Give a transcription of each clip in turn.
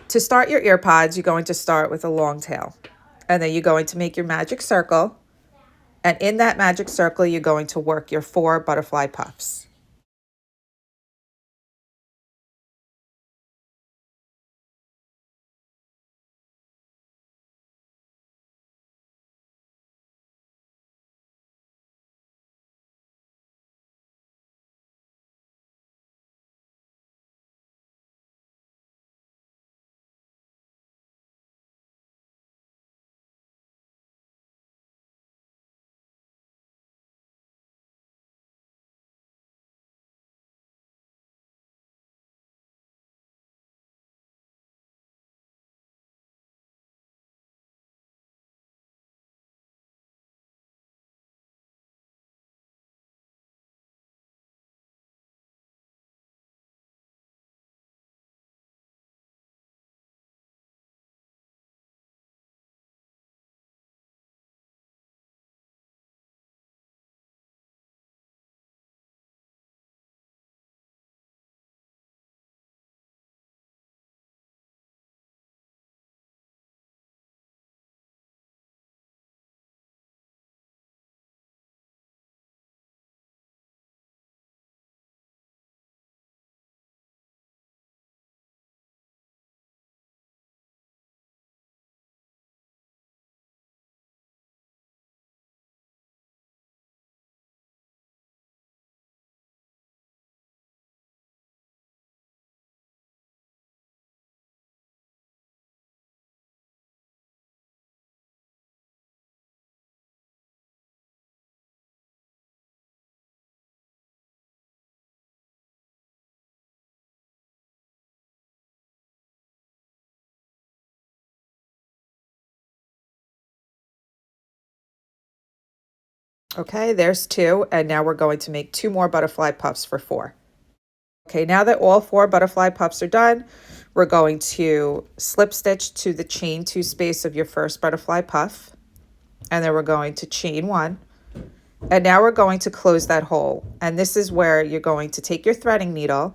To start your ear pods, you're going to start with a long tail. And then you're going to make your magic circle. And in that magic circle, you're going to work your 4 butterfly puffs. Okay, there's 2. And now we're going to make 2 more butterfly puffs for 4. Okay, now that all 4 butterfly puffs are done, we're going to slip stitch to the chain 2 space of your first butterfly puff. And then we're going to chain 1. And now we're going to close that hole. And this is where you're going to take your threading needle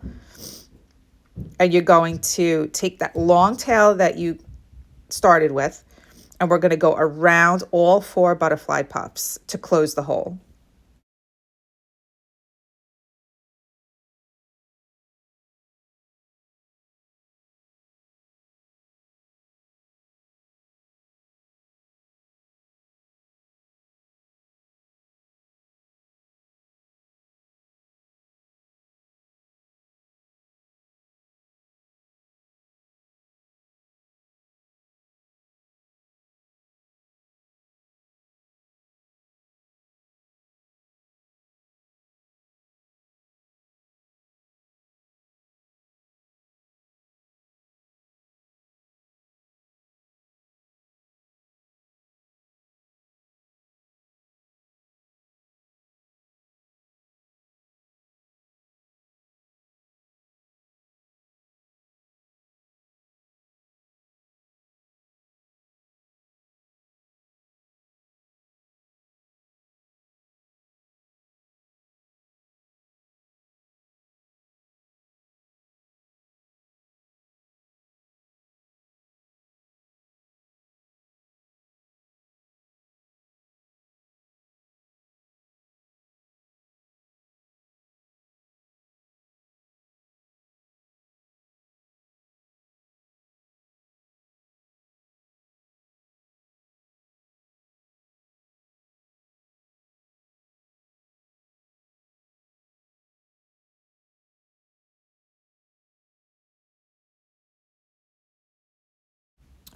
and you're going to take that long tail that you started with, and we're going to go around all 4 butterfly puffs to close the hole.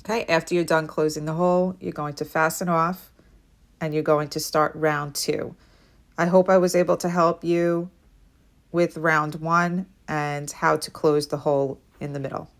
Okay, after you're done closing the hole, you're going to fasten off and you're going to start round 2. I hope I was able to help you with round 1 and how to close the hole in the middle.